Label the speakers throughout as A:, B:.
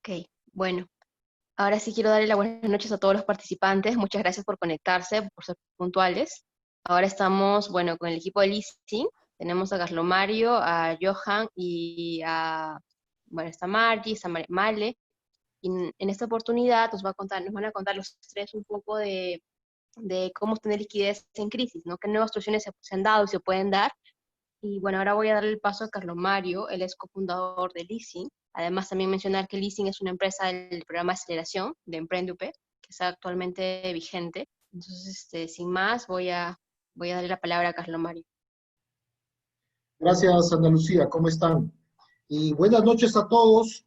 A: Ok, bueno, ahora sí quiero darle las buenas noches a todos los participantes. Muchas gracias por conectarse, por ser puntuales. Ahora estamos, bueno, con el equipo de leasing. Tenemos a Carlo Mario, a Johan y a, bueno, está Margie, está Male. Y en esta oportunidad nos van a contar los tres un poco de cómo tener liquidez en crisis, ¿no? Qué nuevas soluciones se han dado y se pueden dar. Y bueno, ahora voy a darle el paso a Carlos Mario, él es cofundador de Leasing. Además, también mencionar que Leasing es una empresa del programa de aceleración de Emprendupe, que está actualmente vigente. Entonces, sin más, voy a darle la palabra a Carlos Mario.
B: Gracias, Ana Lucía, ¿cómo están? Y buenas noches a todos.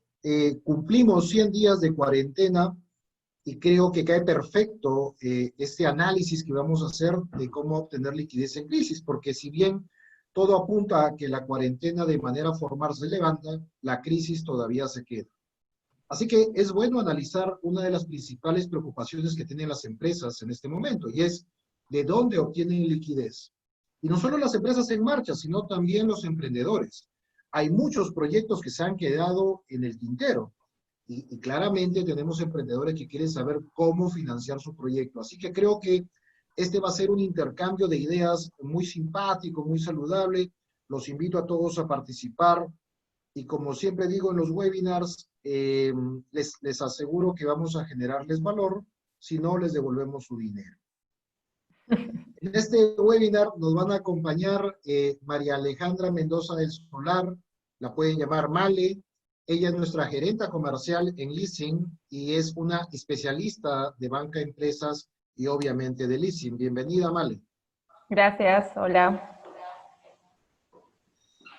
B: Cumplimos 100 días de cuarentena y creo que cae perfecto este análisis que vamos a hacer de cómo obtener liquidez en crisis, porque si bien todo apunta a que la cuarentena de manera formal se levanta, la crisis todavía se queda. Así que es bueno analizar una de las principales preocupaciones que tienen las empresas en este momento, y es de dónde obtienen liquidez. Y no solo las empresas en marcha, sino también los emprendedores. Hay muchos proyectos que se han quedado en el tintero, y claramente tenemos emprendedores que quieren saber cómo financiar su proyecto. Así que creo que este va a ser un intercambio de ideas muy simpático, muy saludable. Los invito a todos a participar. Y como siempre digo en los webinars, les aseguro que vamos a generarles valor, si no les devolvemos su dinero. En este webinar nos van a acompañar María Alejandra Mendoza del Solar, la pueden llamar Male. Ella es nuestra gerenta comercial en leasing y es una especialista de banca de empresas y obviamente de leasing. Bienvenida, Male.
C: Gracias, hola.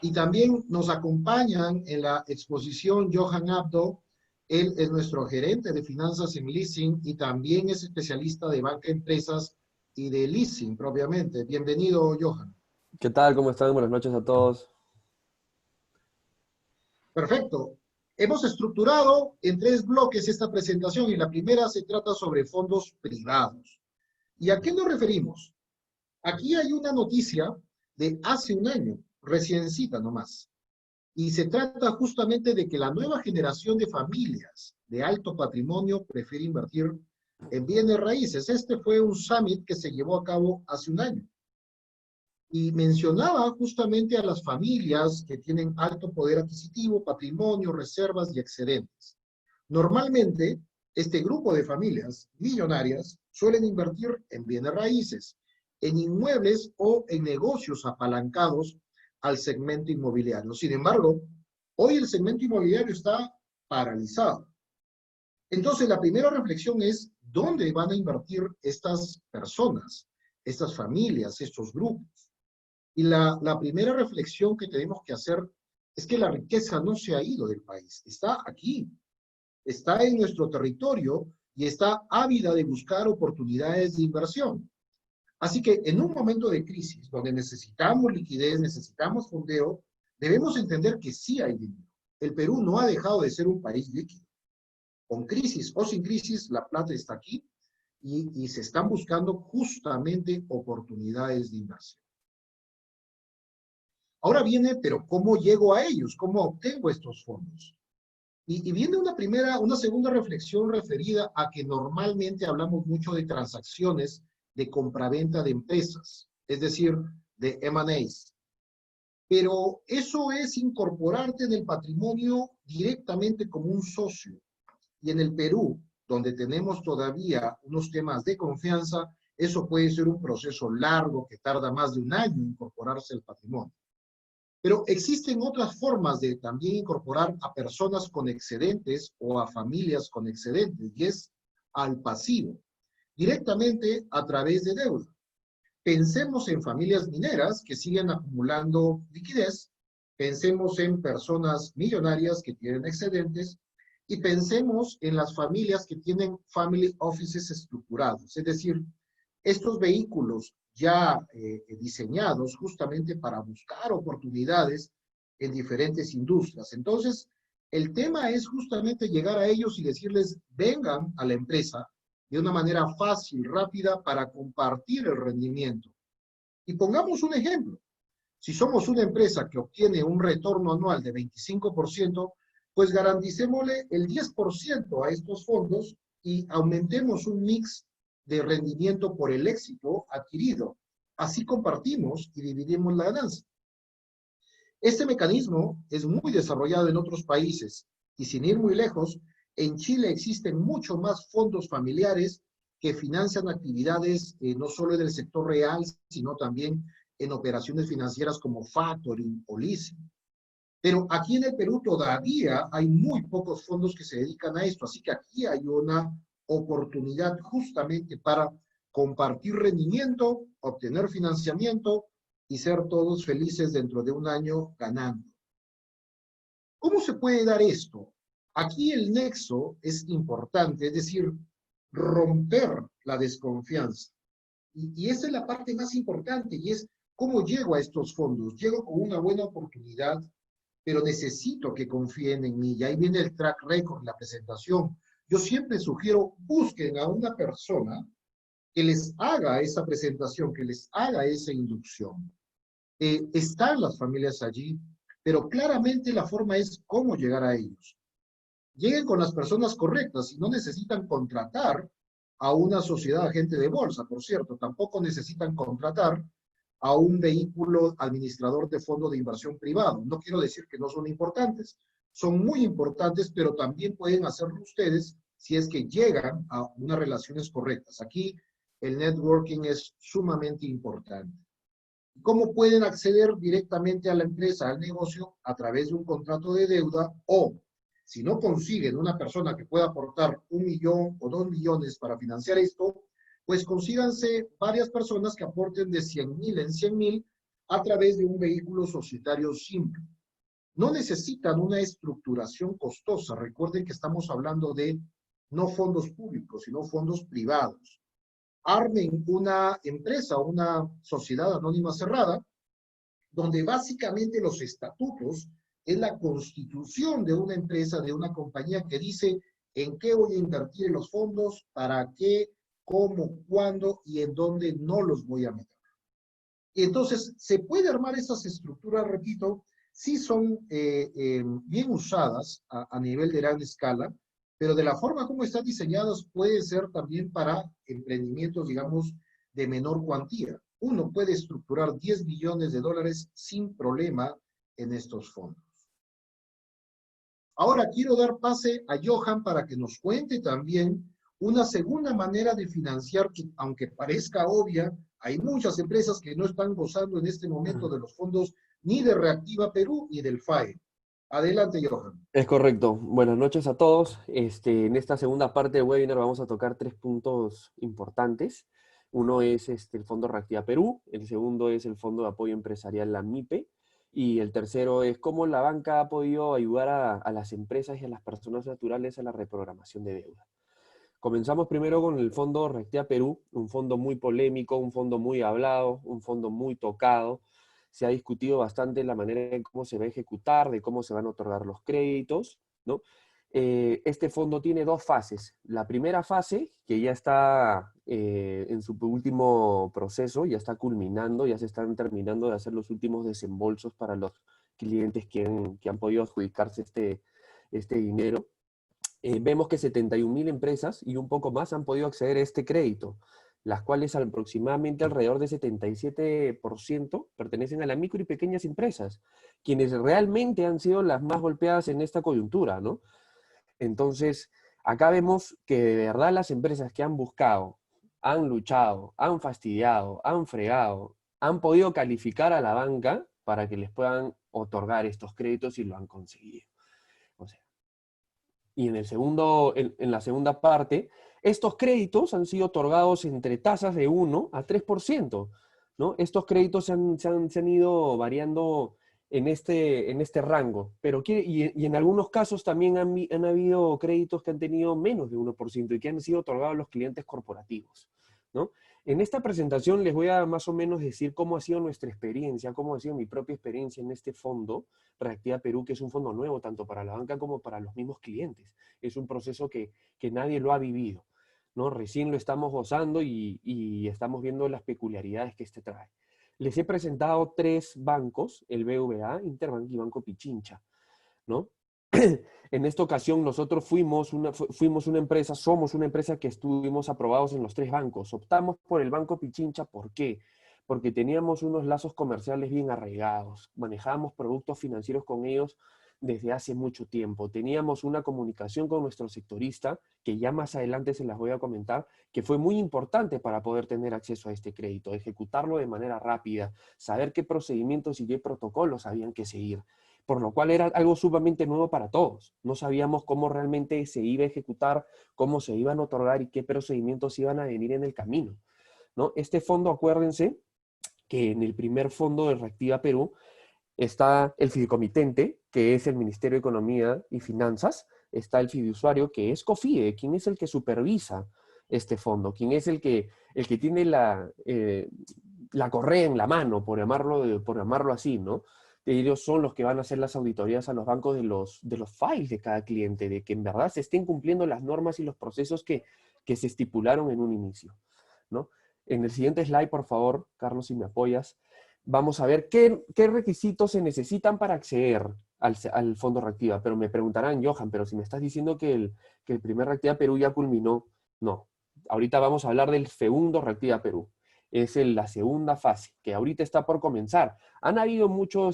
B: Y también nos acompañan en la exposición Johan Abdo. Él es nuestro gerente de finanzas en leasing y también es especialista de banca de empresas y de leasing propiamente. Bienvenido, Johan.
D: ¿Qué tal? ¿Cómo están? Buenas noches a todos.
B: Perfecto. Hemos estructurado en 3 bloques esta presentación y la primera se trata sobre fondos privados. ¿Y a qué nos referimos? Aquí hay una noticia de hace un año, reciencita nomás. Y se trata justamente de que la nueva generación de familias de alto patrimonio prefiere invertir en bienes raíces. Este fue un summit que se llevó a cabo hace un año. Y mencionaba justamente a las familias que tienen alto poder adquisitivo, patrimonio, reservas y excedentes. Normalmente, este grupo de familias millonarias suelen invertir en bienes raíces, en inmuebles o en negocios apalancados al segmento inmobiliario. Sin embargo, hoy el segmento inmobiliario está paralizado. Entonces, la primera reflexión es, ¿dónde van a invertir estas personas, estas familias, estos grupos? Y la primera reflexión que tenemos que hacer es que la riqueza no se ha ido del país, está aquí, está en nuestro territorio y está ávida de buscar oportunidades de inversión. Así que en un momento de crisis, donde necesitamos liquidez, necesitamos fondeo, debemos entender que sí hay dinero. El Perú no ha dejado de ser un país líquido. Con crisis o sin crisis, la plata está aquí y se están buscando justamente oportunidades de inversión. Ahora viene, pero ¿cómo llego a ellos? ¿Cómo obtengo estos fondos? Y viene una segunda reflexión referida a que normalmente hablamos mucho de transacciones de compraventa de empresas, es decir, de M&As. Pero eso es incorporarte en el patrimonio directamente como un socio. Y en el Perú, donde tenemos todavía unos temas de confianza, eso puede ser un proceso largo que tarda más de un año en incorporarse al patrimonio. Pero existen otras formas de también incorporar a personas con excedentes o a familias con excedentes, y es al pasivo, directamente a través de deuda. Pensemos en familias mineras que siguen acumulando liquidez, pensemos en personas millonarias que tienen excedentes, y pensemos en las familias que tienen family offices estructurados, es decir, estos vehículos ya diseñados justamente para buscar oportunidades en diferentes industrias. Entonces, el tema es justamente llegar a ellos y decirles, vengan a la empresa de una manera fácil, rápida, para compartir el rendimiento. Y pongamos un ejemplo. Si somos una empresa que obtiene un retorno anual de 25%, pues garanticémosle el 10% a estos fondos y aumentemos un mix de rendimiento por el éxito adquirido. Así compartimos y dividimos la ganancia. Este mecanismo es muy desarrollado en otros países y sin ir muy lejos, en Chile existen mucho más fondos familiares que financian actividades no solo en el sector real, sino también en operaciones financieras como factoring o leasing. Pero aquí en el Perú todavía hay muy pocos fondos que se dedican a esto, así que aquí hay una oportunidad justamente para compartir rendimiento, obtener financiamiento y ser todos felices dentro de un año ganando. ¿Cómo se puede dar esto? Aquí el nexo es importante, es decir, romper la desconfianza. Y esa es la parte más importante, y es cómo llego a estos fondos. Llego con una buena oportunidad, pero necesito que confíen en mí. Y ahí viene el track record, la presentación. Yo siempre sugiero, busquen a una persona que les haga esa presentación, que les haga esa inducción. Están las familias allí, pero claramente la forma es cómo llegar a ellos. Lleguen con las personas correctas y no necesitan contratar a una sociedad agente de bolsa, por cierto, tampoco necesitan contratar a un vehículo administrador de fondo de inversión privado. No quiero decir que no son importantes, son muy importantes, pero también pueden hacerlo ustedes si es que llegan a unas relaciones correctas. Aquí el networking es sumamente importante. ¿Cómo pueden acceder directamente a la empresa, al negocio? A través de un contrato de deuda o, si no consiguen una persona que pueda aportar 1 millón o 2 millones para financiar esto, pues consíganse varias personas que aporten de 100,000 en 100,000 a través de un vehículo societario simple. No necesitan una estructuración costosa. Recuerden que estamos hablando de no fondos públicos, sino fondos privados. Armen una empresa o una sociedad anónima cerrada, donde básicamente los estatutos es la constitución de una empresa, de una compañía que dice en qué voy a invertir en los fondos, para qué, cómo, cuándo y en dónde no los voy a meter. Y entonces se puede armar esas estructuras, repito, sí son bien usadas a nivel de gran escala, pero de la forma como están diseñados puede ser también para emprendimientos, digamos, de menor cuantía. Uno puede estructurar 10 millones de dólares sin problema en estos fondos. Ahora quiero dar pase a Johan para que nos cuente también una segunda manera de financiar que, aunque parezca obvia, hay muchas empresas que no están gozando en este momento de los fondos ni de Reactiva Perú ni del FAE. Adelante, Johan.
D: Es correcto. Buenas noches a todos. En esta segunda parte del webinar vamos a tocar 3 puntos importantes. Uno es el Fondo Reactiva Perú, el segundo es el Fondo de Apoyo Empresarial, la MIPE, y el tercero es cómo la banca ha podido ayudar a las empresas y a las personas naturales a la reprogramación de deuda. Comenzamos primero con el Fondo Reactiva Perú, un fondo muy polémico, un fondo muy hablado, un fondo muy tocado. Se ha discutido bastante la manera en cómo se va a ejecutar, de cómo se van a otorgar los créditos, ¿no? Este fondo tiene 2 fases. La primera fase, que ya está en su último proceso, ya está culminando, ya se están terminando de hacer los últimos desembolsos para los clientes que han podido adjudicarse este dinero. Vemos que 71,000 empresas y un poco más han podido acceder a este crédito, las cuales aproximadamente alrededor de 77% pertenecen a las micro y pequeñas empresas, quienes realmente han sido las más golpeadas en esta coyuntura, ¿no? Entonces, acá vemos que de verdad las empresas que han buscado, han luchado, han fastidiado, han fregado, han podido calificar a la banca para que les puedan otorgar estos créditos y lo han conseguido. O sea, y en la segunda parte, estos créditos han sido otorgados entre tasas de 1 a 3%, ¿no? Estos créditos se han ido variando en este rango, pero y en algunos casos también han habido créditos que han tenido menos de 1% y que han sido otorgados a los clientes corporativos, ¿no? En esta presentación les voy a más o menos decir cómo ha sido nuestra experiencia, cómo ha sido mi propia experiencia en este fondo, Reactiva Perú, que es un fondo nuevo tanto para la banca como para los mismos clientes. Es un proceso que nadie lo ha vivido, ¿no? Recién lo estamos gozando y estamos viendo las peculiaridades que este trae. Les he presentado 3 bancos, el BVA, Interbank y Banco Pichincha, ¿no? En esta ocasión nosotros fuimos una empresa, somos una empresa que estuvimos aprobados en los 3 bancos. Optamos por el Banco Pichincha, ¿por qué? Porque teníamos unos lazos comerciales bien arraigados, manejábamos productos financieros con ellos desde hace mucho tiempo. Teníamos una comunicación con nuestro sectorista, que ya más adelante se las voy a comentar, que fue muy importante para poder tener acceso a este crédito, ejecutarlo de manera rápida, saber qué procedimientos y qué protocolos habían que seguir, por lo cual era algo sumamente nuevo para todos. No sabíamos cómo realmente se iba a ejecutar, cómo se iban a otorgar y qué procedimientos iban a venir en el camino, ¿no? Este fondo, acuérdense que en el primer fondo de Reactiva Perú está el fideicomitente, que es el Ministerio de Economía y Finanzas, está el fiduciario, que es COFIDE, quien es el que supervisa este fondo, quien es el que tiene la correa en la mano, por llamarlo así, ¿no? Ellos son los que van a hacer las auditorías a los bancos de los files de cada cliente, de que en verdad se estén cumpliendo las normas y los procesos que se estipularon en un inicio, ¿no? En el siguiente slide, por favor, Carlos, si me apoyas, vamos a ver qué requisitos se necesitan para acceder al Fondo Reactiva. Pero me preguntarán, Johan, pero si me estás diciendo que el primer Reactiva Perú ya culminó. No, ahorita vamos a hablar del segundo Reactiva Perú. Es la segunda fase, que ahorita está por comenzar. Han habido mucho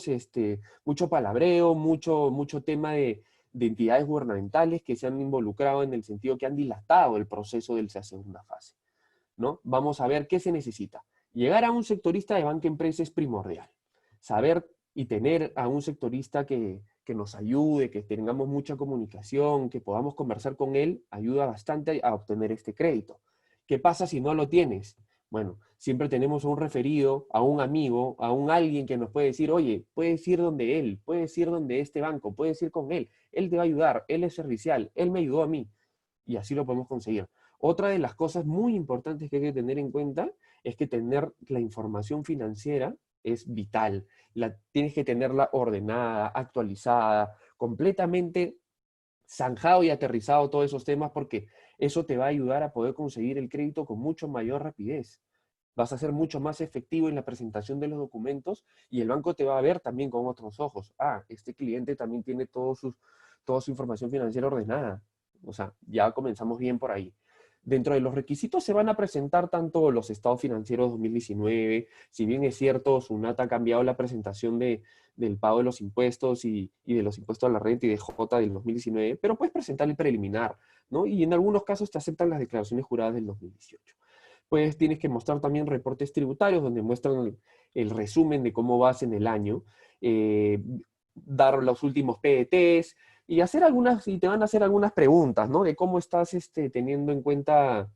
D: palabreo, mucho tema de entidades gubernamentales que se han involucrado en el sentido que han dilatado el proceso de esa segunda fase, ¿no? Vamos a ver qué se necesita. Llegar a un sectorista de banca empresa es primordial. Saber y tener a un sectorista que nos ayude, que tengamos mucha comunicación, que podamos conversar con él, ayuda bastante a obtener este crédito. ¿Qué pasa si no lo tienes? Bueno, siempre tenemos a un referido, a un amigo, a alguien que nos puede decir, oye, puedes ir donde él, puedes ir donde este banco, puedes ir con él te va a ayudar, él es servicial, él me ayudó a mí, y así lo podemos conseguir. Otra de las cosas muy importantes que hay que tener en cuenta es que tener la información financiera es vital. Tienes que tenerla ordenada, actualizada, completamente zanjado y aterrizado todos esos temas, porque eso te va a ayudar a poder conseguir el crédito con mucho mayor rapidez. Vas a ser mucho más efectivo en la presentación de los documentos y el banco te va a ver también con otros ojos. Ah, este cliente también tiene toda su información financiera ordenada. O sea, ya comenzamos bien por ahí. Dentro de los requisitos se van a presentar tanto los estados financieros 2019, si bien es cierto, SUNAT ha cambiado la presentación del pago de los impuestos y de los impuestos a la renta y de J del 2019, pero puedes presentar el preliminar, ¿no? Y en algunos casos te aceptan las declaraciones juradas del 2018. Pues tienes que mostrar también reportes tributarios donde muestran el resumen de cómo vas en el año, dar los últimos PETs, y te van a hacer algunas preguntas, ¿no? De cómo estás teniendo en cuenta,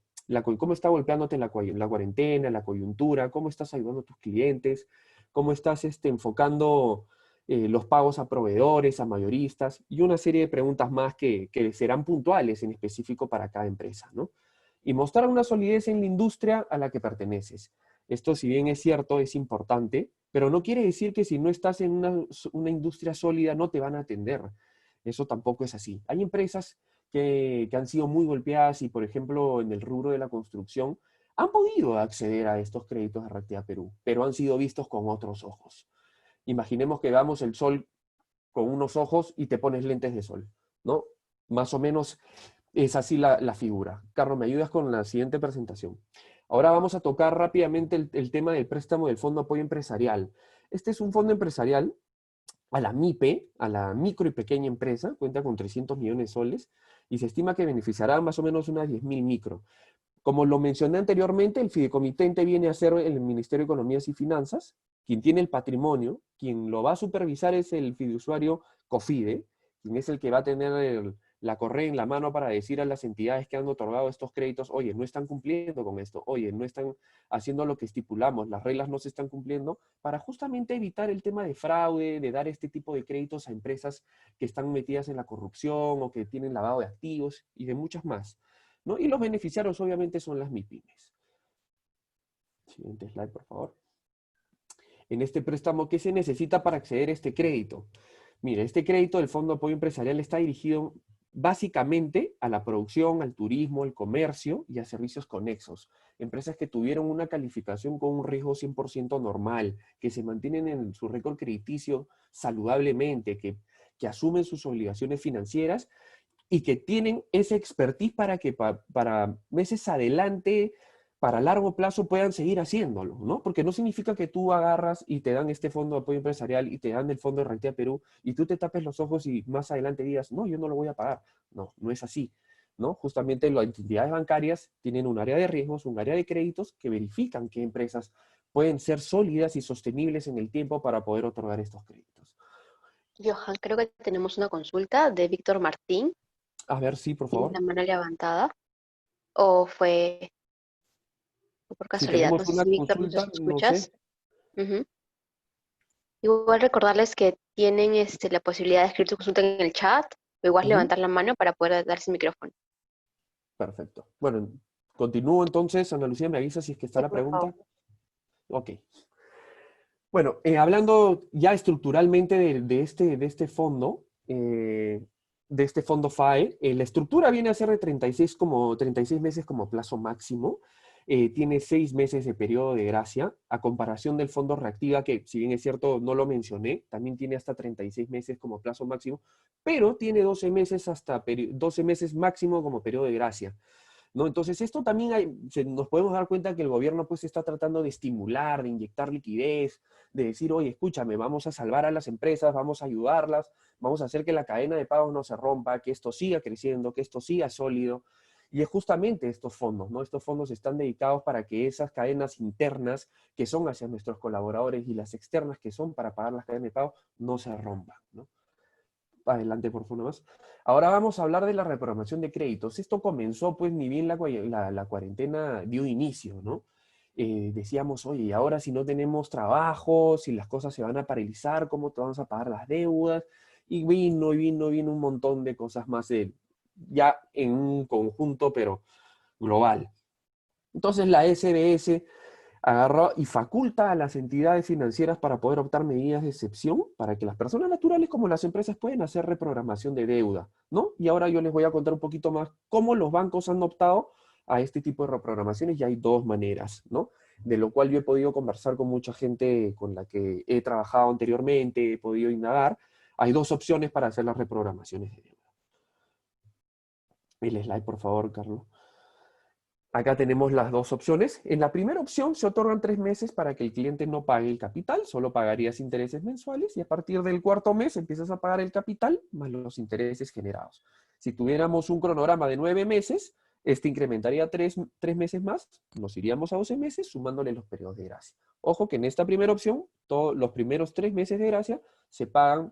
D: cómo está golpeándote la cuarentena, la coyuntura, cómo estás ayudando a tus clientes, cómo estás enfocando los pagos a proveedores, a mayoristas, y una serie de preguntas más que serán puntuales en específico para cada empresa, ¿no? Y mostrar una solidez en la industria a la que perteneces. Esto, si bien es cierto, es importante, pero no quiere decir que si no estás en una industria sólida no te van a atender. Eso tampoco es así. Hay empresas que han sido muy golpeadas y, por ejemplo, en el rubro de la construcción, han podido acceder a estos créditos de Reactiva Perú, pero han sido vistos con otros ojos. Imaginemos que veamos el sol con unos ojos y te pones lentes de sol, ¿no? Más o menos es así la figura. Carlos, ¿me ayudas con la siguiente presentación? Ahora vamos a tocar rápidamente el tema del préstamo del Fondo de Apoyo Empresarial. Este es un fondo empresarial a la MIPE, a la micro y pequeña empresa, cuenta con 300 millones de soles y se estima que beneficiará más o menos unas 10.000 micro. Como lo mencioné anteriormente, el fideicomitente viene a ser el Ministerio de Economía y Finanzas, quien tiene el patrimonio, quien lo va a supervisar es el fiduciario COFIDE, quien es el que va a tener la correa en la mano para decir a las entidades que han otorgado estos créditos, oye, no están cumpliendo con esto, oye, no están haciendo lo que estipulamos, las reglas no se están cumpliendo, para justamente evitar el tema de fraude, de dar este tipo de créditos a empresas que están metidas en la corrupción o que tienen lavado de activos y de muchas más, ¿no? Y los beneficiarios obviamente son las MIPYMES. Siguiente slide, por favor. En este préstamo, ¿qué se necesita para acceder a este crédito? Mire, este crédito del Fondo de Apoyo Empresarial está dirigido básicamente a la producción, al turismo, al comercio y a servicios conexos. Empresas que tuvieron una calificación con un riesgo 100% normal, que se mantienen en su récord crediticio saludablemente, que que asumen sus obligaciones financieras y que tienen ese expertise para que para meses adelante, para largo plazo, puedan seguir haciéndolo, ¿no? Porque no significa que tú agarras y te dan este fondo de apoyo empresarial y te dan el fondo de Reactiva Perú y tú te tapes los ojos y más adelante digas, no, yo no lo voy a pagar. No, no es así, ¿no? Justamente las entidades bancarias tienen un área de riesgos, un área de créditos que verifican qué empresas pueden ser sólidas y sostenibles en el tiempo para poder otorgar estos créditos.
A: Johan, creo que tenemos una consulta de Víctor Martín.
D: A ver, sí, por
A: ¿Tienes
D: favor.
A: la mano levantada? ¿O fue por
D: Si
A: casualidad? No
D: tenemos
A: sé
D: una
A: si Víctor nos
D: consulta, no sé.
A: escuchas. Ujú. Igual recordarles que tienen la posibilidad de escribir su consulta en el chat, o igual
D: Ujú.
A: levantar la mano para poder darse el micrófono.
D: Perfecto. Bueno, continúo entonces. Ana Lucía, me avisa si es que está
A: Sí,
D: la
A: por favor.
D: pregunta. Ok. Bueno, hablando ya estructuralmente de este fondo, de este fondo FAE, la estructura viene a ser de 36 meses como plazo máximo. Tiene 6 meses de periodo de gracia, a comparación del fondo Reactiva, que si bien es cierto, no lo mencioné, también tiene hasta 36 meses como plazo máximo, pero tiene 12 meses, 12 meses máximo como periodo de gracia, ¿no? Entonces, esto también nos podemos dar cuenta que el gobierno pues está tratando de estimular, de inyectar liquidez, de decir, oye, escúchame, vamos a salvar a las empresas, vamos a ayudarlas, vamos a hacer que la cadena de pagos no se rompa, que esto siga creciendo, que esto siga sólido. Y es justamente estos fondos, ¿no? Estos fondos están dedicados para que esas cadenas internas que son hacia nuestros colaboradores y las externas que son para pagar las cadenas de pago no se rompan, ¿no? Adelante, por favor, más. Ahora vamos a hablar de la reprogramación de créditos. Esto comenzó, pues, ni bien la cuarentena dio inicio, ¿no? Decíamos, oye, y ahora si no tenemos trabajo, si las cosas se van a paralizar, ¿cómo te vamos a pagar las deudas? Y vino un montón de cosas más, ya en un conjunto, pero global. Entonces la SBS agarró y faculta a las entidades financieras para poder optar medidas de excepción para que las personas naturales como las empresas puedan hacer reprogramación de deuda, ¿no? Y ahora yo les voy a contar un poquito más cómo los bancos han optado a este tipo de reprogramaciones y hay dos maneras, ¿no? De lo cual yo he podido conversar con mucha gente con la que he trabajado anteriormente, he podido indagar. Hay dos opciones para hacer las reprogramaciones de deuda. El slide, por favor, Carlos. Acá tenemos las dos opciones. En la primera opción se otorgan 3 meses para que el cliente no pague el capital, solo pagarías intereses mensuales y a partir del cuarto mes empiezas a pagar el capital más los intereses generados. Si tuviéramos un cronograma de 9 meses, este incrementaría 3 meses más, nos iríamos a 12 meses sumándole los periodos de gracia. Ojo que en esta primera opción, todos los primeros 3 meses de gracia se pagan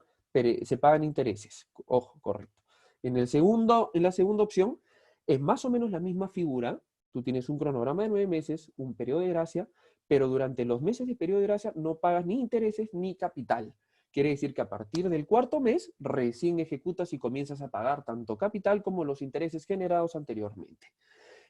D: intereses. Ojo, correcto. En la segunda opción es más o menos la misma figura. Tú tienes un cronograma de 9 meses, un periodo de gracia, pero durante los meses de periodo de gracia no pagas ni intereses ni capital. Quiere decir que a partir del cuarto mes recién ejecutas y comienzas a pagar tanto capital como los intereses generados anteriormente.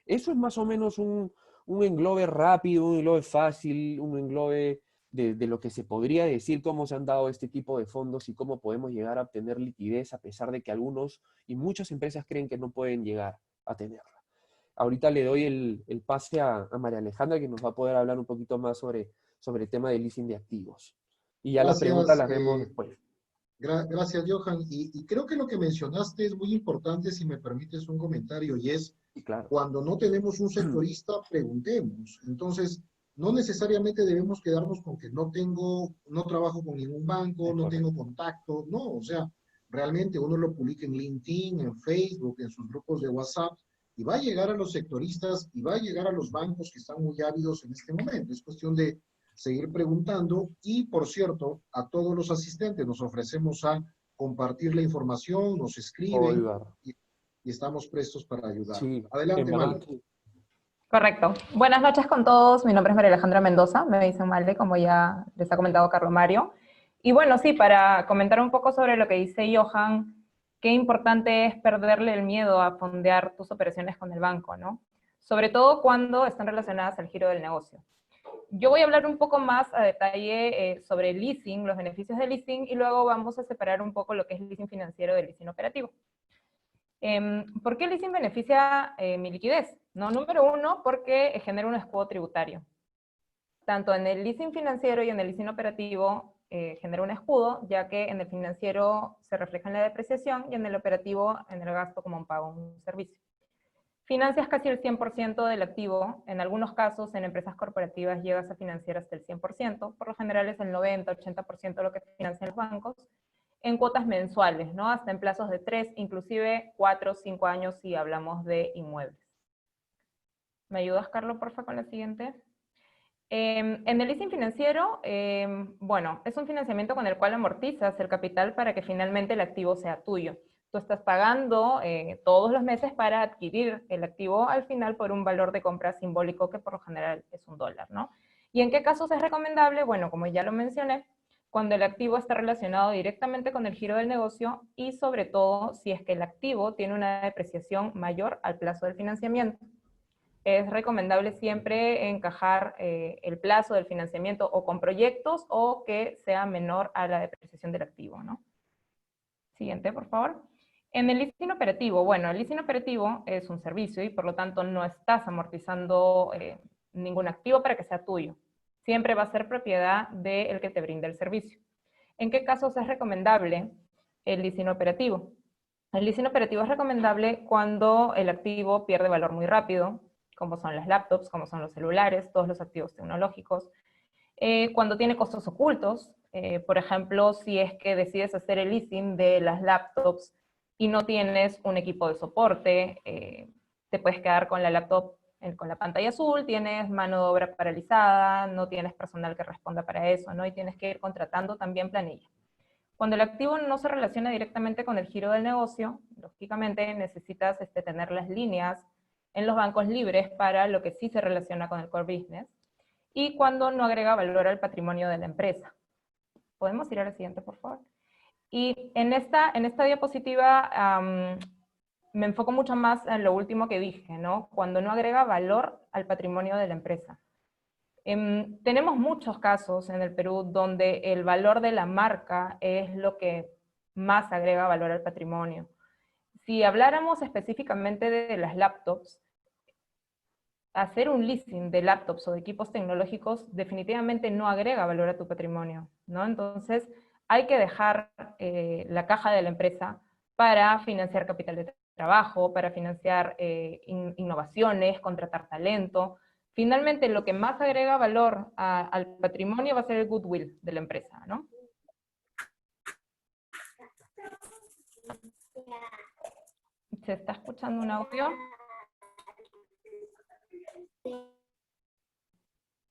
D: Eso es más o menos un englobe rápido, un englobe fácil, un englobe de lo que se podría decir cómo se han dado este tipo de fondos y cómo podemos llegar a obtener liquidez a pesar de que algunos y muchas empresas creen que no pueden llegar a tenerla. Ahorita le doy el pase a María Alejandra, que nos va a poder hablar un poquito más sobre el tema del leasing de activos. Y ya las preguntas
B: Gracias,
D: las vemos después.
B: gracias, Johan. Y creo que lo que mencionaste es muy importante, si me permites un comentario, y es
D: Sí, claro.
B: cuando no tenemos un sectorista, preguntemos. Entonces, no necesariamente debemos quedarnos con que no trabajo con ningún banco,
D: Es
B: no tengo
D: correcto.
B: contacto. No, o sea, realmente uno lo publica en LinkedIn, en Facebook, en sus grupos de WhatsApp, y va a llegar a los sectoristas y va a llegar a los bancos que están muy ávidos en este momento. Es cuestión de seguir preguntando y, por cierto, a todos los asistentes nos ofrecemos a compartir la información, nos escriben
D: Olivar.
B: y estamos prestos para ayudar.
D: Sí, en
B: Adelante,
D: verdad.
B: Male.
C: Correcto. Buenas noches con todos. Mi nombre es María Alejandra Mendoza. Me dicen Male, como ya les ha comentado Carlos Mario. Y bueno, sí, para comentar un poco sobre lo que dice Johan, qué importante es perderle el miedo a fondear tus operaciones con el banco, ¿no? Sobre todo cuando están relacionadas al giro del negocio. Yo voy a hablar un poco más a detalle sobre el leasing, los beneficios del leasing, y luego vamos a separar un poco lo que es leasing financiero del leasing operativo. ¿Por qué el leasing beneficia mi liquidez? No, número uno, porque genera un escudo tributario. Tanto en el leasing financiero y en el leasing operativo, genera un escudo, ya que en el financiero se refleja en la depreciación y en el operativo en el gasto como un pago, un servicio. Financias casi el 100% del activo, en algunos casos en empresas corporativas llegas a financiar hasta el 100%, por lo general es el 90-80% lo que financian los bancos, en cuotas mensuales, ¿no? Hasta en plazos de 3, inclusive 4 o 5 años si hablamos de inmuebles. ¿Me ayudas, Carlos, porfa, con la siguiente? En el leasing financiero, bueno, es un financiamiento con el cual amortizas el capital para que finalmente el activo sea tuyo. Tú estás pagando todos los meses para adquirir el activo al final por un valor de compra simbólico que por lo general es $1, ¿no? ¿Y en qué casos es recomendable? Bueno, como ya lo mencioné, cuando el activo está relacionado directamente con el giro del negocio y sobre todo si es que el activo tiene una depreciación mayor al plazo del financiamiento. Es recomendable siempre encajar el plazo del financiamiento o con proyectos o que sea menor a la depreciación del activo, ¿no? Siguiente, por favor. En el leasing operativo, bueno, el leasing operativo es un servicio y por lo tanto no estás amortizando ningún activo para que sea tuyo. Siempre va a ser propiedad del que te brinda el servicio. ¿En qué casos es recomendable el leasing operativo? El leasing operativo es recomendable cuando el activo pierde valor muy rápido, como son las laptops, como son los celulares, todos los activos tecnológicos. Cuando tiene costos ocultos, por ejemplo, si es que decides hacer el leasing de las laptops y no tienes un equipo de soporte, te puedes quedar con la laptop con la pantalla azul, tienes mano de obra paralizada, no tienes personal que responda para eso, ¿no? Y tienes que ir contratando también planilla. Cuando el activo no se relaciona directamente con el giro del negocio, lógicamente necesitas tener las líneas en los bancos libres para lo que sí se relaciona con el core business, y cuando no agrega valor al patrimonio de la empresa. ¿Podemos ir a la siguiente, por favor? Y en esta diapositiva me enfoco mucho más en lo último que dije, ¿no? Cuando no agrega valor al patrimonio de la empresa. Tenemos muchos casos en el Perú donde el valor de la marca es lo que más agrega valor al patrimonio. Si habláramos específicamente de las laptops, hacer un leasing de laptops o de equipos tecnológicos definitivamente no agrega valor a tu patrimonio, ¿no? Entonces hay que dejar la caja de la empresa para financiar capital de trabajo, para financiar innovaciones, contratar talento. Finalmente, lo que más agrega valor al patrimonio va a ser el goodwill de la empresa, ¿no? ¿Se está escuchando un audio?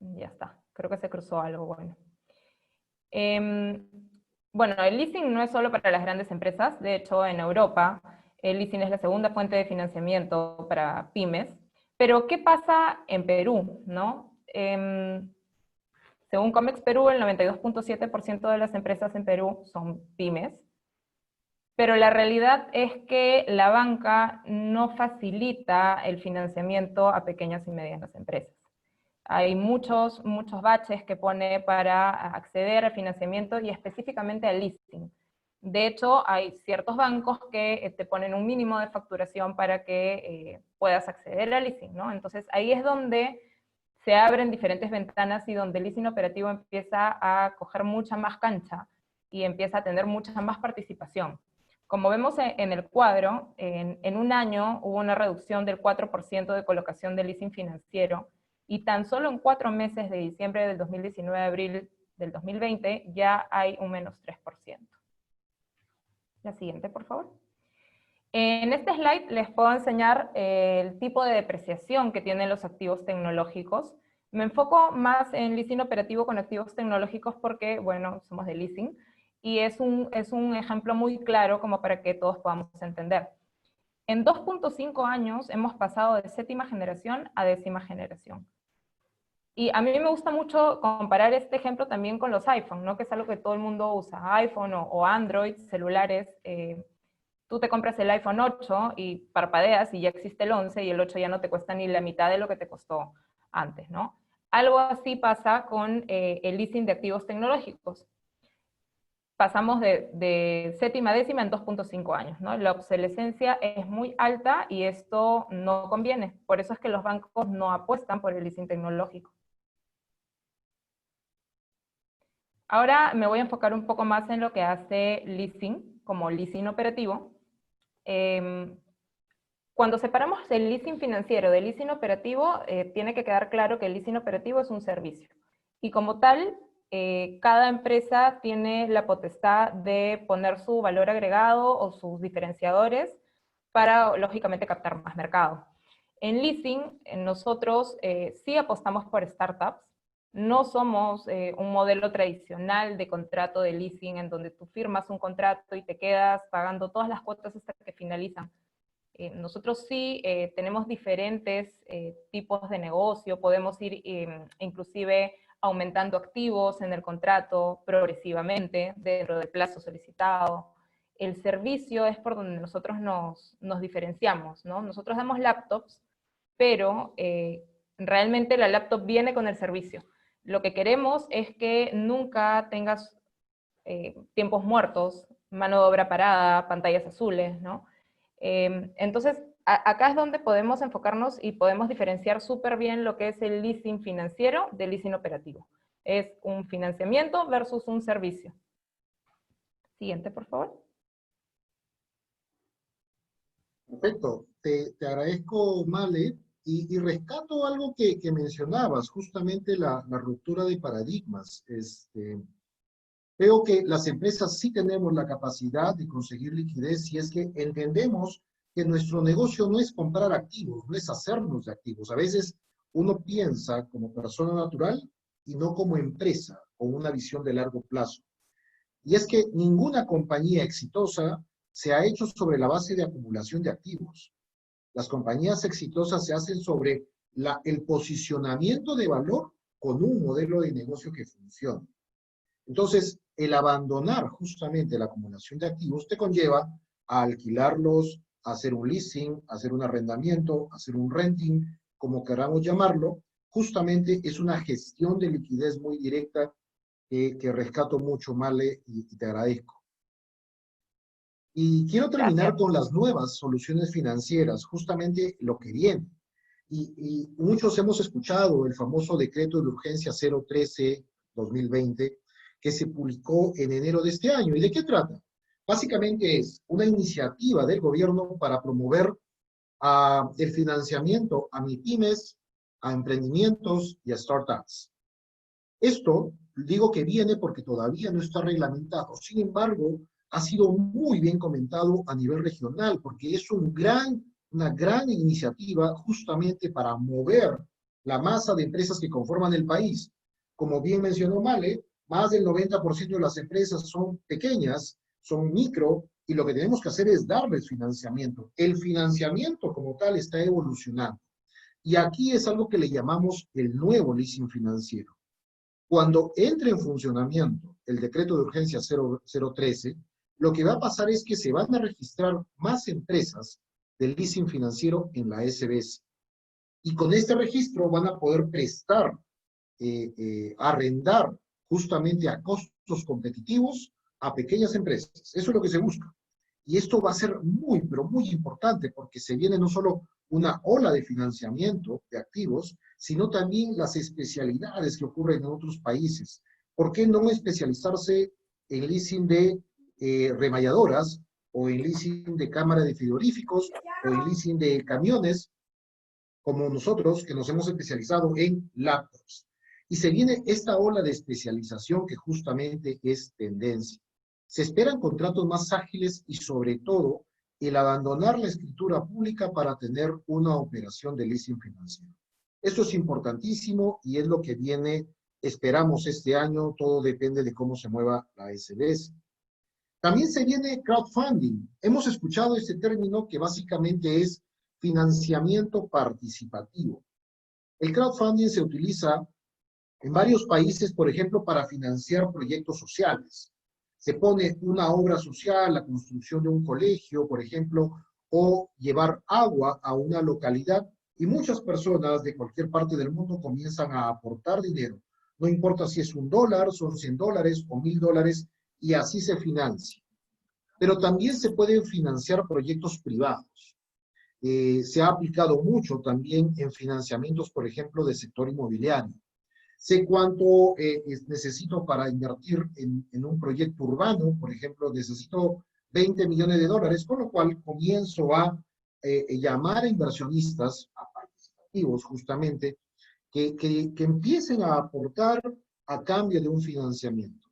C: Ya está, creo que se cruzó algo bueno. Bueno, el leasing no es solo para las grandes empresas, de hecho en Europa el leasing es la segunda fuente de financiamiento para pymes, pero ¿qué pasa en Perú, no? Según Comex Perú, el 92.7% de las empresas en Perú son pymes, pero la realidad es que la banca no facilita el financiamiento a pequeñas y medianas empresas. Hay muchos baches que pone para acceder al financiamiento y específicamente al leasing. De hecho, hay ciertos bancos que te ponen un mínimo de facturación para que puedas acceder al leasing, ¿no? Entonces ahí es donde se abren diferentes ventanas y donde el leasing operativo empieza a coger mucha más cancha y empieza a tener mucha más participación. Como vemos en el cuadro, en un año hubo una reducción del 4% de colocación de leasing financiero, y tan solo en 4 meses de diciembre del 2019 a abril del 2020 ya hay un menos 3%. La siguiente, por favor. En este slide les puedo enseñar el tipo de depreciación que tienen los activos tecnológicos. Me enfoco más en leasing operativo con activos tecnológicos porque, bueno, somos de leasing, y es un ejemplo muy claro como para que todos podamos entender. En 2.5 años hemos pasado de 7ª generación a 10ª generación. Y a mí me gusta mucho comparar este ejemplo también con los iPhone, ¿no? Que es algo que todo el mundo usa, iPhone o Android, celulares. Tú te compras el iPhone 8 y parpadeas y ya existe el 11 y el 8 ya no te cuesta ni la mitad de lo que te costó antes, ¿no? Algo así pasa con el leasing de activos tecnológicos. Pasamos de 7ª a 10ª en 2.5 años, ¿no? La obsolescencia es muy alta y esto no conviene. Por eso es que los bancos no apuestan por el leasing tecnológico. Ahora me voy a enfocar un poco más en lo que hace leasing, como leasing operativo. Cuando separamos el leasing financiero del leasing operativo, tiene que quedar claro que el leasing operativo es un servicio. Y como tal, cada empresa tiene la potestad de poner su valor agregado o sus diferenciadores para, lógicamente, captar más mercado. En leasing, nosotros sí apostamos por startups. No somos un modelo tradicional de contrato de leasing en donde tú firmas un contrato y te quedas pagando todas las cuotas hasta que finalizan. Nosotros sí tenemos diferentes tipos de negocio, podemos ir inclusive aumentando activos en el contrato progresivamente dentro del plazo solicitado. El servicio es por donde nosotros nos diferenciamos, ¿no? Nosotros damos laptops, pero realmente la laptop viene con el servicio. Lo que queremos es que nunca tengas tiempos muertos, mano de obra parada, pantallas azules, ¿no? Entonces, acá es donde podemos enfocarnos y podemos diferenciar súper bien lo que es el leasing financiero del leasing operativo. Es un financiamiento versus un servicio. Siguiente, por favor.
B: Perfecto, te agradezco, Male, y rescato algo que mencionabas, justamente la ruptura de paradigmas. Creo que las empresas sí tenemos la capacidad de conseguir liquidez si es que entendemos que nuestro negocio no es comprar activos, no es hacernos de activos. A veces uno piensa como persona natural y no como empresa, con una visión de largo plazo. Y es que ninguna compañía exitosa se ha hecho sobre la base de acumulación de activos. Las compañías exitosas se hacen sobre el posicionamiento de valor con un modelo de negocio que funcione. Entonces, el abandonar justamente la acumulación de activos te conlleva a alquilarlos, a hacer un leasing, a hacer un arrendamiento, a hacer un renting, como queramos llamarlo. Justamente es una gestión de liquidez muy directa que rescato mucho, Male, y te agradezco. Y quiero terminar con las nuevas soluciones financieras, justamente lo que viene. Y muchos hemos escuchado el famoso decreto de urgencia 013-2020, que se publicó en enero de este año. ¿Y de qué trata? Básicamente es una iniciativa del gobierno para promover el financiamiento a MIPYMES, a emprendimientos y a startups. Esto digo que viene porque todavía no está reglamentado. Sin embargo, ha sido muy bien comentado a nivel regional porque es una gran iniciativa justamente para mover la masa de empresas que conforman el país. Como bien mencionó Male, más del 90% de las empresas son pequeñas, son micro, y lo que tenemos que hacer es darles financiamiento. El financiamiento como tal está evolucionando. Y aquí es algo que le llamamos el nuevo leasing financiero. Cuando entre en funcionamiento el decreto de urgencia 013, lo que va a pasar es que se van a registrar más empresas del leasing financiero en la SBS. Y con este registro van a poder prestar, arrendar justamente a costos competitivos a pequeñas empresas. Eso es lo que se busca. Y esto va a ser muy, pero muy importante porque se viene no solo una ola de financiamiento de activos, sino también las especialidades que ocurren en otros países. ¿Por qué no especializarse en leasing de remalladoras o en leasing de cámara de frigoríficos o en leasing de camiones, como nosotros que nos hemos especializado en laptops? Y se viene esta ola de especialización que justamente es tendencia. Se esperan contratos más ágiles y sobre todo el abandonar la escritura pública para tener una operación de leasing financiero. Esto es importantísimo y es lo que viene, esperamos este año, todo depende de cómo se mueva la SBS. También se viene crowdfunding. Hemos escuchado este término que básicamente es financiamiento participativo. El crowdfunding se utiliza en varios países, por ejemplo, para financiar proyectos sociales. Se pone una obra social, la construcción de un colegio, por ejemplo, o llevar agua a una localidad, y muchas personas de cualquier parte del mundo comienzan a aportar dinero. No importa si es $1, son $100 o $1000, y así se financia. Pero también se pueden financiar proyectos privados. Se ha aplicado mucho también en financiamientos, por ejemplo, del sector inmobiliario. sé cuánto necesito para invertir en un proyecto urbano, por ejemplo, necesito 20 millones de dólares, con lo cual comienzo a llamar a inversionistas, a participativos justamente, que empiecen a aportar a cambio de un financiamiento.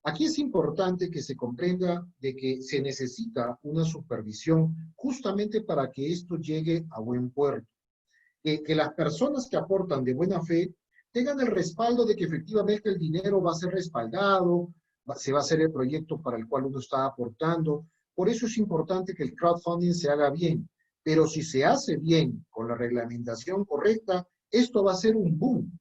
B: Aquí es importante que se comprenda de que se necesita una supervisión justamente para que esto llegue a buen puerto. Que las personas que aportan de buena fe tengan el respaldo de que efectivamente el dinero va a ser respaldado, se va a hacer el proyecto para el cual uno está aportando. Por eso es importante que el crowdfunding se haga bien. Pero si se hace bien, con la reglamentación correcta, esto va a ser un boom.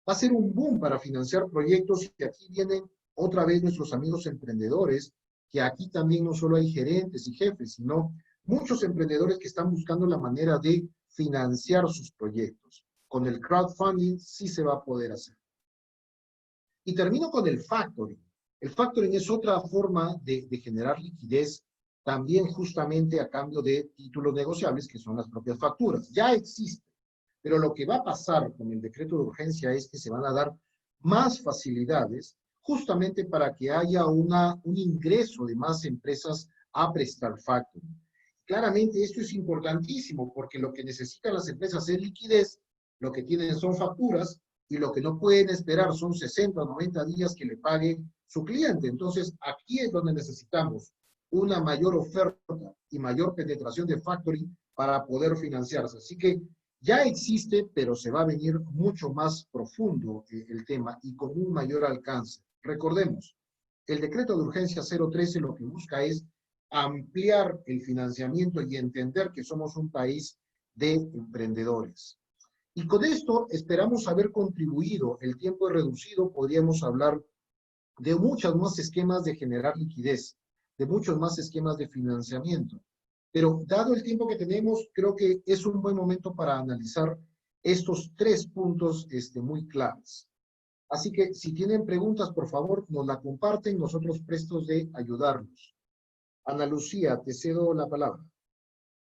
B: Va a ser un boom para financiar proyectos y aquí vienen otra vez nuestros amigos emprendedores, que aquí también no solo hay gerentes y jefes, sino muchos emprendedores que están buscando la manera de financiar sus proyectos. Con el crowdfunding sí se va a poder hacer. Y termino con el factoring. El factoring es otra forma de generar liquidez, también justamente a cambio de títulos negociables, que son las propias facturas. Ya existe, pero lo que va a pasar con el decreto de urgencia es que se van a dar más facilidades justamente para que haya un ingreso de más empresas a prestar factoring. Claramente esto es importantísimo porque lo que necesitan las empresas es liquidez, lo que tienen son facturas y lo que no pueden esperar son 60 o 90 días que le pague su cliente. Entonces, aquí es donde necesitamos una mayor oferta y mayor penetración de factoring para poder financiarse. Así que ya existe, pero se va a venir mucho más profundo el tema y con un mayor alcance. Recordemos, el decreto de urgencia 013 lo que busca es ampliar el financiamiento y entender que somos un país de emprendedores. Y con esto esperamos haber contribuido, el tiempo es reducido, podríamos hablar de muchos más esquemas de generar liquidez, de muchos más esquemas de financiamiento. Pero dado el tiempo que tenemos, creo que es un buen momento para analizar estos 3 puntos muy claves. Así que si tienen preguntas, por favor, nos la comparten, nosotros prestos de ayudarlos. Ana Lucía, te cedo la palabra.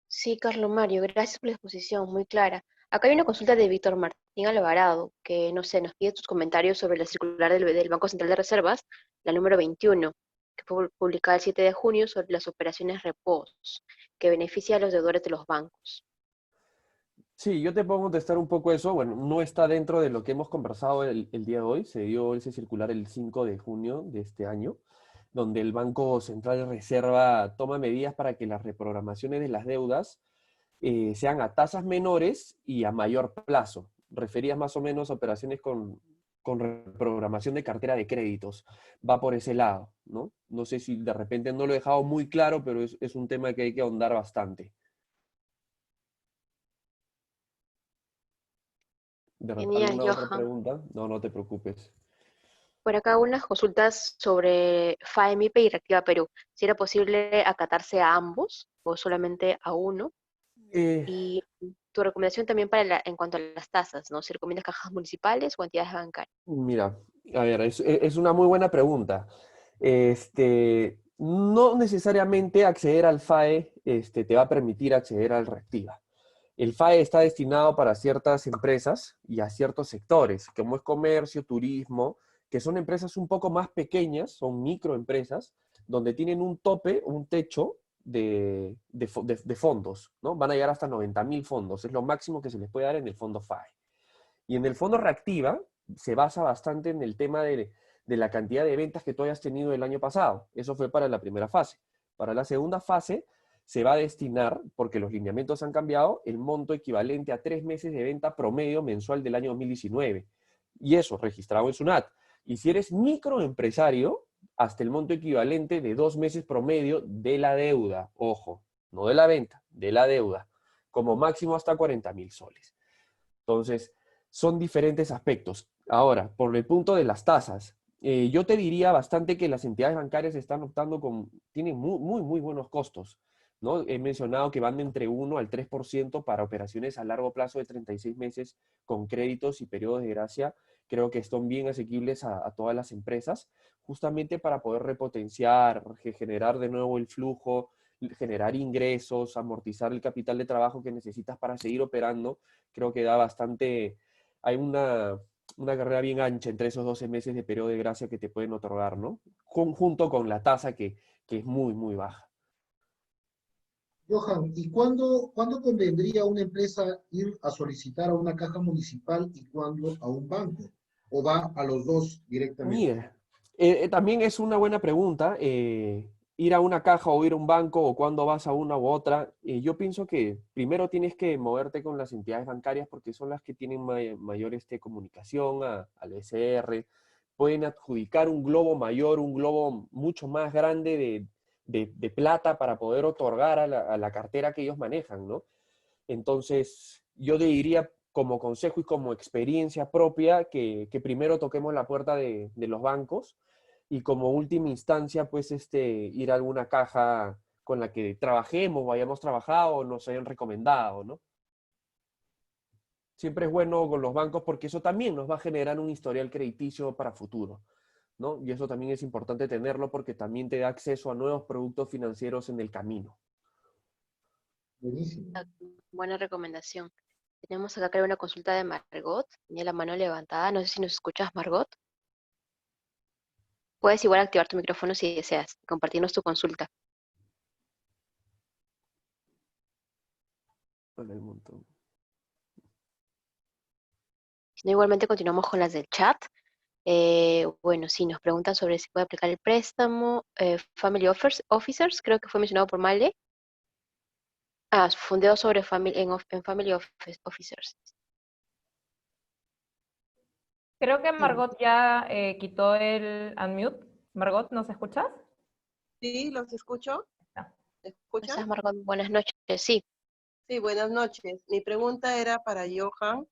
A: Sí, Carlos Mario, gracias por la exposición, muy clara. Acá hay una consulta de Víctor Martín Alvarado, que no sé, nos pide tus comentarios sobre la circular del Banco Central de Reservas, la número 21, que fue publicada el 7 de junio sobre las operaciones repos, que beneficia a los deudores de los bancos.
D: Sí, yo te puedo contestar un poco eso. Bueno, no está dentro de lo que hemos conversado el día de hoy. Se dio ese circular el 5 de junio de este año, donde el Banco Central de Reserva toma medidas para que las reprogramaciones de las deudas sean a tasas menores y a mayor plazo. Referías más o menos a operaciones con reprogramación de cartera de créditos. Va por ese lado, ¿no? No sé si de repente no lo he dejado muy claro, pero es un tema que hay que ahondar bastante.
A: Genial,
D: ¿Alguna otra
A: Johan.
D: pregunta? No, no te preocupes.
A: Por acá unas consultas sobre FAEMIPE y Reactiva Perú. Si era posible acatarse a ambos o solamente a uno.
D: Eh,
A: Y tu recomendación también en cuanto a las tasas, ¿no? Si recomiendas cajas municipales o entidades bancarias.
D: Mira, a ver, es una muy buena pregunta. No necesariamente acceder al FAE te va a permitir acceder al Reactiva. El FAE está destinado para ciertas empresas y a ciertos sectores, como es comercio, turismo, que son empresas un poco más pequeñas, son microempresas, donde tienen un tope, un techo de fondos, ¿no? Van a llegar hasta 90.000 fondos, es lo máximo que se les puede dar en el fondo FAE. Y en el fondo Reactiva se basa bastante en el tema de la cantidad de ventas que tú hayas tenido el año pasado. Eso fue para la primera fase. Para la segunda fase se va a destinar, porque los lineamientos han cambiado, el monto equivalente a 3 meses de venta promedio mensual del año 2019. Y eso, registrado en SUNAT. Y si eres microempresario, hasta el monto equivalente de 2 meses promedio de la deuda. Ojo, no de la venta, de la deuda. Como máximo hasta 40.000 soles. Entonces, son diferentes aspectos. Ahora, por el punto de las tasas, yo te diría bastante que las entidades bancarias están optando tienen muy buenos costos, ¿no? He mencionado que van de entre 1 al 3% para operaciones a largo plazo de 36 meses con créditos y periodos de gracia. Creo que están bien asequibles a todas las empresas, justamente para poder repotenciar, generar de nuevo el flujo, generar ingresos, amortizar el capital de trabajo que necesitas para seguir operando. Creo que da bastante, hay una carrera bien ancha entre esos 12 meses de periodo de gracia que te pueden otorgar, ¿no? Junto con la tasa que es muy, muy baja.
B: Johan, ¿y cuándo convendría a una empresa ir a solicitar a una caja municipal y cuándo a un banco? ¿O va a los dos directamente?
D: Mira, también es una buena pregunta. Ir a una caja o ir a un banco o cuándo vas a una u otra. Yo pienso que primero tienes que moverte con las entidades bancarias porque son las que tienen mayor comunicación al SR. Pueden adjudicar un globo mayor, un globo mucho más grande de plata para poder otorgar a la cartera que ellos manejan, ¿no? Entonces, yo te diría como consejo y como experiencia propia que primero toquemos la puerta de los bancos y como última instancia, pues, ir a alguna caja con la que trabajemos o hayamos trabajado o nos hayan recomendado, ¿no? Siempre es bueno con los bancos porque eso también nos va a generar un historial crediticio para futuro, ¿no? Y eso también es importante tenerlo porque también te da acceso a nuevos productos financieros en el camino.
B: Buenísimo.
A: Buena recomendación. Tenemos acá creo una consulta de Margot. Tenía la mano levantada. No sé si nos escuchas, Margot. Puedes igual activar tu micrófono si deseas y compartirnos tu consulta.
D: Vale, el montón.
A: Si no, igualmente continuamos con las del chat. Bueno, sí, nos preguntan sobre si puede aplicar el préstamo. Family Officers, creo que fue mencionado por Male. Ah, fundeo sobre en Family Officers.
C: Creo que
B: Sí,
C: Margot ya quitó el unmute. Margot, ¿nos escuchas?
E: Sí, los escucho.
C: No.
E: ¿Me
A: ¿Cómo
E: escuchan?
A: estás, Margot? Buenas noches. Sí,
E: Sí, buenas noches. Mi pregunta era para Johan.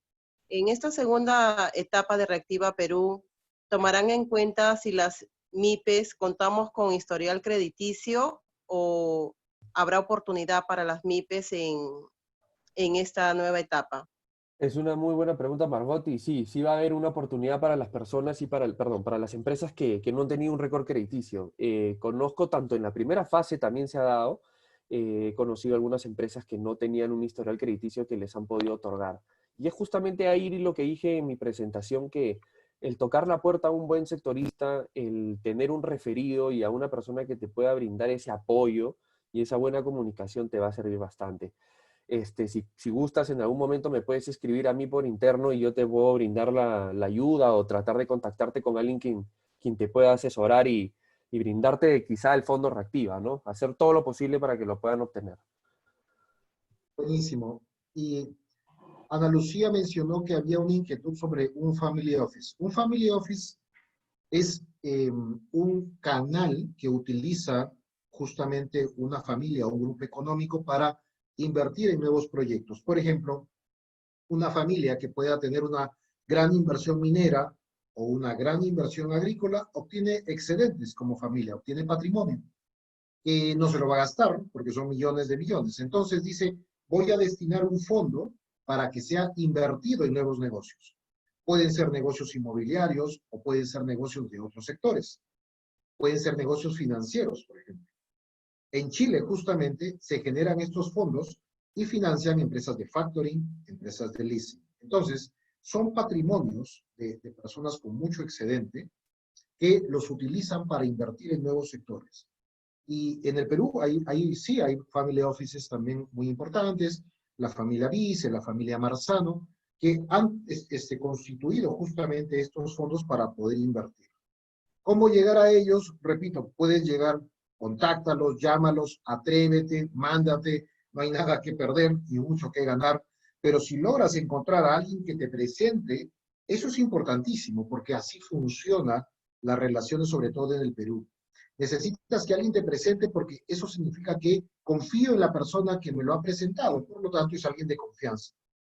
E: En esta segunda etapa de Reactiva Perú, ¿tomarán en cuenta si las MIPES contamos con historial crediticio o habrá oportunidad para las MIPES en esta nueva etapa?
D: Es una muy buena pregunta, Margot, y sí, sí va a haber una oportunidad para las personas y perdón, para las empresas que no han tenido un récord crediticio. Conozco tanto en la primera fase también se ha dado, he conocido algunas empresas que no tenían un historial crediticio que les han podido otorgar. Y es justamente ahí lo que dije en mi presentación, que el tocar la puerta a un buen sectorista, el tener un referido y a una persona que te pueda brindar ese apoyo y esa buena comunicación te va a servir bastante. Si gustas, en algún momento me puedes escribir a mí por interno y yo te puedo brindar la ayuda o tratar de contactarte con alguien quien te pueda asesorar y brindarte quizá el fondo Reactiva, ¿no? Hacer todo lo posible para que lo puedan obtener.
B: buenísimo. Y Ana Lucía mencionó que había una inquietud sobre un family office. Un family office es un canal que utiliza justamente una familia o un grupo económico para invertir en nuevos proyectos. Por ejemplo, una familia que pueda tener una gran inversión minera o una gran inversión agrícola obtiene excedentes como familia, obtiene patrimonio, que no se lo va a gastar porque son millones de millones. Entonces dice, voy a destinar un fondo para que sea invertido en nuevos negocios. Pueden ser negocios inmobiliarios o pueden ser negocios de otros sectores. Pueden ser negocios financieros, por ejemplo. En Chile, justamente, se generan estos fondos y financian empresas de factoring, empresas de leasing. Entonces, son patrimonios de personas con mucho excedente que los utilizan para invertir en nuevos sectores. Y en el Perú, sí hay family offices también muy importantes, la familia Vice, la familia Marzano, que han constituido justamente estos fondos para poder invertir. ¿Cómo llegar a ellos? Repito, puedes llegar, contáctalos, llámalos, atrévete, mándate, no hay nada que perder y mucho que ganar, pero si logras encontrar a alguien que te presente, eso es importantísimo, porque así funciona las relaciones, sobre todo en el Perú. Necesitas que alguien te presente porque eso significa que confío en la persona que me lo ha presentado, por lo tanto es alguien de confianza.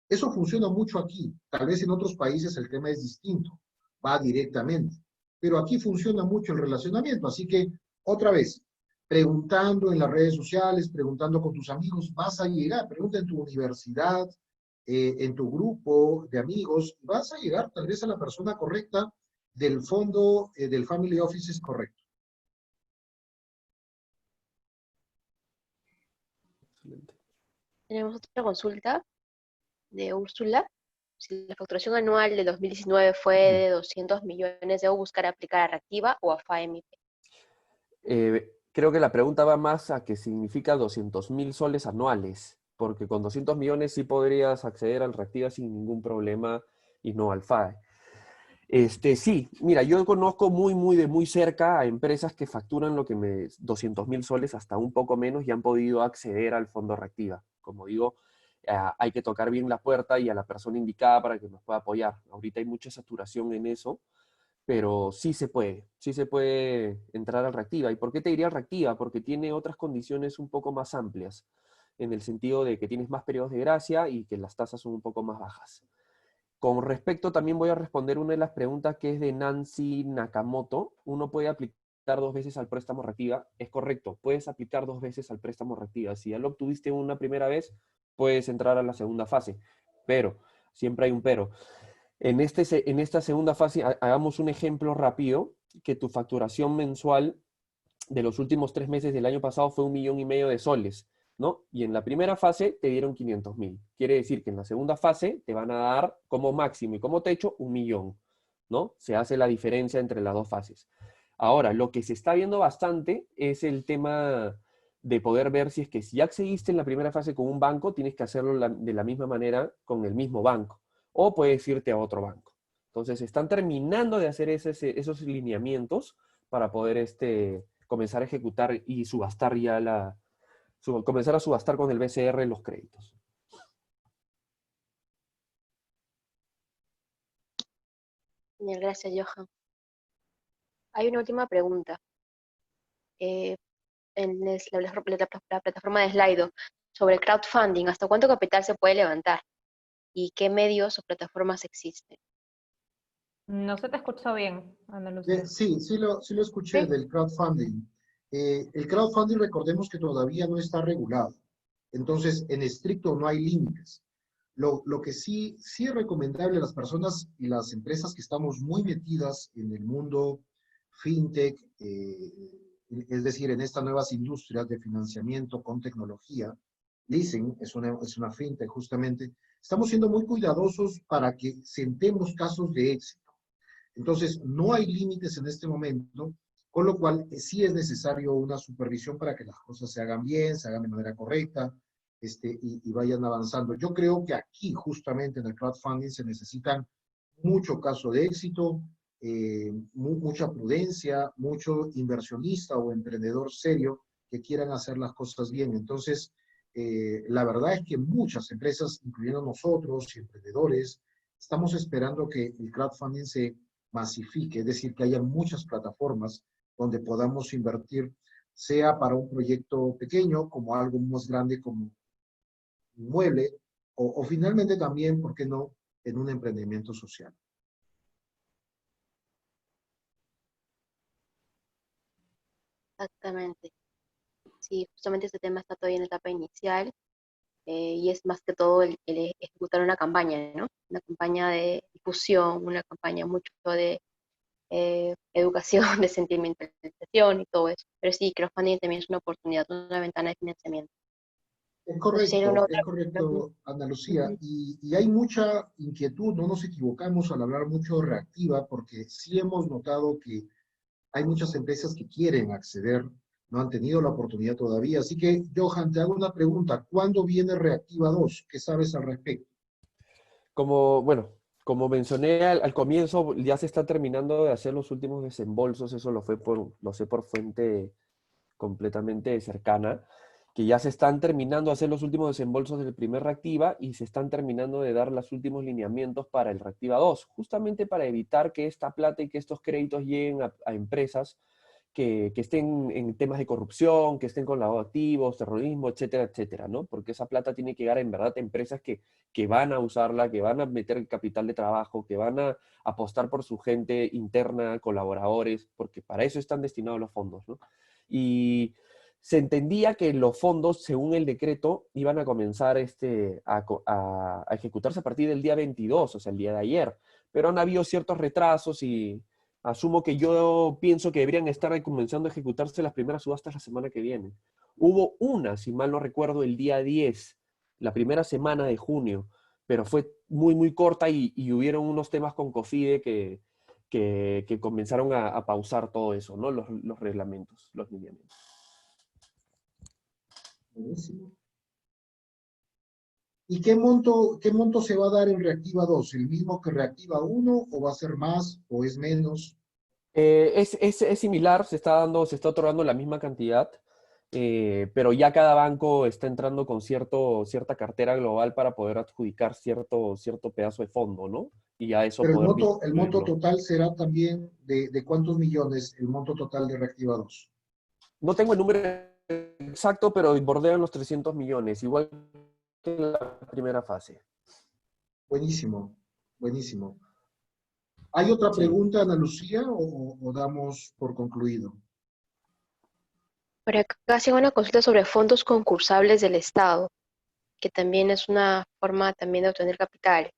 B: Eso funciona mucho aquí, tal vez en otros países el tema es distinto, va directamente, pero aquí funciona mucho el relacionamiento, así que otra vez, preguntando en las redes sociales, preguntando con tus amigos, vas a llegar, pregunta en tu universidad, en tu grupo de amigos, vas a llegar tal vez a la persona correcta del fondo del Family Office es correcto.
D: Excelente.
A: tenemos otra consulta de Úrsula. si la facturación anual de 2019 fue de 200 millones, ¿debo buscar aplicar a Reactiva o a FAEMIP?
D: Creo que la pregunta va más a qué significa 200.000 soles anuales, porque con 200 millones sí podrías acceder al Reactiva sin ningún problema y no al FAE. Sí, mira, yo conozco muy cerca a empresas que facturan 200.000 soles hasta un poco menos y han podido acceder al fondo Reactiva. Como digo, hay que tocar bien la puerta y a la persona indicada para que nos pueda apoyar. Ahorita hay mucha saturación en eso, pero sí se puede entrar al Reactiva. ¿Y por qué te diría Reactiva? Porque tiene otras condiciones un poco más amplias, en el sentido de que tienes más periodos de gracia y que las tasas son un poco más bajas. Con respecto, también voy a responder una de las preguntas que es de Nancy Nakamoto. ¿Uno puede aplicar 2 veces al préstamo Reactiva? Es correcto, puedes aplicar 2 veces al préstamo Reactiva. Si ya lo obtuviste una primera vez, puedes entrar a la segunda fase. Pero, siempre hay un pero. En esta segunda fase, hagamos un ejemplo rápido, que tu facturación mensual de los últimos 3 meses del año pasado fue 1,5 millones de soles, ¿no? Y en la primera fase te dieron 500.000. Quiere decir que en la segunda fase te van a dar como máximo y como techo 1 millón, ¿no? Se hace la diferencia entre las dos fases. Ahora, lo que se está viendo bastante es el tema de poder ver si es que si ya accediste en la primera fase con un banco, tienes que hacerlo de la misma manera con el mismo banco. O puedes irte a otro banco. Entonces, están terminando de hacer esos lineamientos para poder comenzar a ejecutar y subastar ya comenzar a subastar con el BCR los créditos.
A: Genial, gracias, Johan. Hay una última pregunta. En la plataforma de Slido sobre crowdfunding, ¿hasta cuánto capital se puede levantar? ¿Y qué medios o plataformas existen?
C: No se te escuchó bien, Ana Lucía.
B: Sí lo escuché
C: ¿Sí?
B: del crowdfunding. El crowdfunding, recordemos que todavía no está regulado. Entonces, en estricto no hay límites. Lo que sí es recomendable a las personas y las empresas que estamos muy metidas en el mundo fintech, es decir, en estas nuevas industrias de financiamiento con tecnología. Leasing es una fintech justamente. Estamos siendo muy cuidadosos para que sentemos casos de éxito. Entonces, no hay límites en este momento, con lo cual sí es necesario una supervisión para que las cosas se hagan bien, se hagan de manera correcta, y vayan avanzando. Yo creo que aquí, justamente en el crowdfunding, se necesitan mucho caso de éxito, mucha prudencia, mucho inversionista o emprendedor serio que quieran hacer las cosas bien. Entonces, la verdad es que muchas empresas, incluyendo nosotros y emprendedores, estamos esperando que el crowdfunding se masifique, es decir, que haya muchas plataformas donde podamos invertir, sea para un proyecto pequeño, como algo más grande, como un mueble, o finalmente también, ¿por qué no?, en un emprendimiento social.
A: Exactamente. Sí, justamente este tema está todavía en etapa inicial, y es más que todo el ejecutar una campaña, ¿no? Una campaña de difusión, una campaña mucho de educación, de sentimentalización y todo eso. Pero sí, crowdfunding también es una oportunidad, una ventana de financiamiento. No sé si hay alguna
B: Es
A: otra pregunta.
B: correcto, Ana Lucía,
A: Ujú.
B: y hay mucha inquietud, no nos equivocamos al hablar mucho de Reactiva, porque sí hemos notado que hay muchas empresas que quieren acceder, no han tenido la oportunidad todavía. Así que, Johan, te hago una pregunta. ¿Cuándo viene Reactiva 2? ¿Qué sabes al respecto?
D: Como mencioné al comienzo, ya se está terminando de hacer los últimos desembolsos, eso lo sé por fuente completamente cercana, que ya se están terminando de hacer los últimos desembolsos del primer Reactiva y se están terminando de dar los últimos lineamientos para el Reactiva 2, justamente para evitar que esta plata y que estos créditos lleguen a empresas que estén en temas de corrupción, que estén con lavado de activos, terrorismo, etcétera, etcétera, ¿no? Porque esa plata tiene que llegar en verdad a empresas que van a usarla, que van a meter el capital de trabajo, que van a apostar por su gente interna, colaboradores, porque para eso están destinados los fondos, ¿no? Y se entendía que los fondos, según el decreto, iban a comenzar a ejecutarse a partir del día 22, o sea, el día de ayer, pero han habido ciertos retrasos y asumo que yo pienso que deberían estar comenzando a ejecutarse las primeras subastas la semana que viene. Hubo una, si mal no recuerdo, el día 10, la primera semana de junio, pero fue muy, muy corta y hubieron unos temas con COFIDE que comenzaron a pausar todo eso, ¿no? Los reglamentos, los lineamientos.
B: Buenísimo. ¿Y qué monto se va a dar en Reactiva 2? ¿El mismo que Reactiva 1 o va a ser más o es menos?
D: Es similar, se está otorgando la misma cantidad, pero ya cada banco está entrando con cierta cartera global para poder adjudicar cierto pedazo de fondo, ¿no? Y a eso
B: Pero el
D: poder
B: monto
D: distribuirlo.
B: total será también de ¿cuántos millones el monto total de Reactiva 2?
D: No tengo el número exacto, pero bordean los 300 millones, igual que en la primera fase.
B: Buenísimo, buenísimo. ¿Hay otra
D: Sí.
B: pregunta, Ana Lucía, o damos por concluido?
A: Por acá hacen una consulta sobre fondos concursables del Estado, que también es una forma también de obtener capital.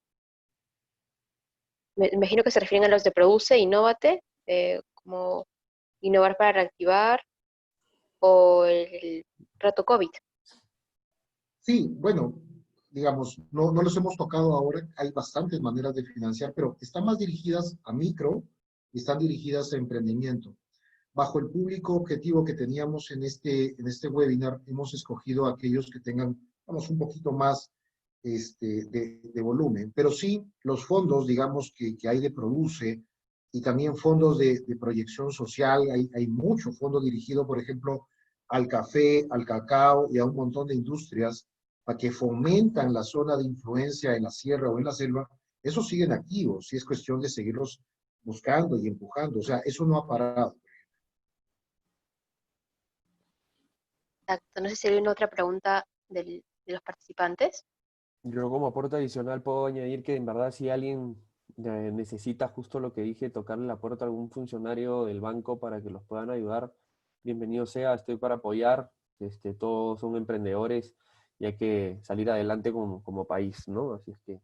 A: Me imagino que se refieren a los de Produce, Innovate, como Innovar para Reactivar o el Reto COVID.
B: Sí, bueno, digamos, no los hemos tocado ahora, hay bastantes maneras de financiar, pero están más dirigidas a micro y están dirigidas a emprendimiento. Bajo el público objetivo que teníamos en este webinar, hemos escogido aquellos que tengan, vamos, un poquito más de volumen, pero sí los fondos, digamos, que hay de Produce y también fondos de proyección social, hay mucho fondo dirigido, por ejemplo, al café, al cacao y a un montón de industrias para que fomentan la zona de influencia en la sierra o en la selva. Esos siguen activos y es cuestión de seguirlos buscando y empujando, o sea, eso no ha parado.
A: Exacto. No sé si hay una otra pregunta de los participantes.
D: Yo como aporte adicional puedo añadir que en verdad si alguien necesita justo lo que dije, tocarle la puerta a algún funcionario del banco para que los puedan ayudar, bienvenido sea, estoy para apoyar, todos son emprendedores y hay que salir adelante como país, ¿no? Así es que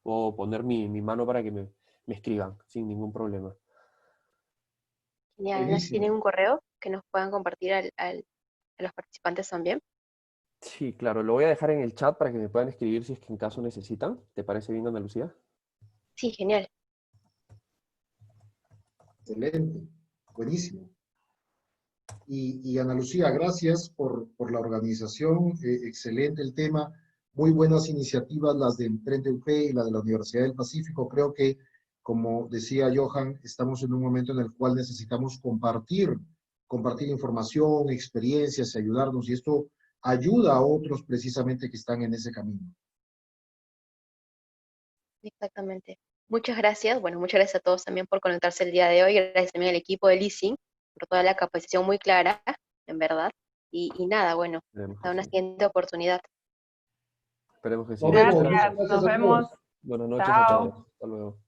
D: puedo poner mi mano para que me escriban sin ningún problema.
A: Genial. No sé si
B: Buenísimo.
A: tienen un correo que nos puedan compartir a los participantes también.
D: Sí, claro, lo voy a dejar en el chat para que me puedan escribir si es que en caso necesitan. ¿Te parece bien, Ana Lucía?
A: Sí, genial.
B: Excelente, buenísimo. Y Ana Lucía, gracias por la organización, excelente el tema, muy buenas iniciativas las de Emprende UP y la de la Universidad del Pacífico. Creo que, como decía Johan, estamos en un momento en el cual necesitamos compartir información, experiencias, ayudarnos, y esto ayuda a otros precisamente que están en ese camino.
A: Exactamente. Muchas gracias. Bueno, muchas gracias a todos también por conectarse el día de hoy. Gracias también al equipo de Leasing por toda la capacitación muy clara, en verdad. Y nada, bueno,
D: Esperemos
A: hasta
D: que
A: una
D: sí.
A: siguiente oportunidad.
D: Esperemos que sí.
B: Nos
D: Muchas
B: vemos, muchas
C: Gracias,
D: gracias.
B: gracias
C: nos
B: a
C: vemos.
B: todos.
D: Buenas noches a
C: Chao.
D: todos. Hasta luego.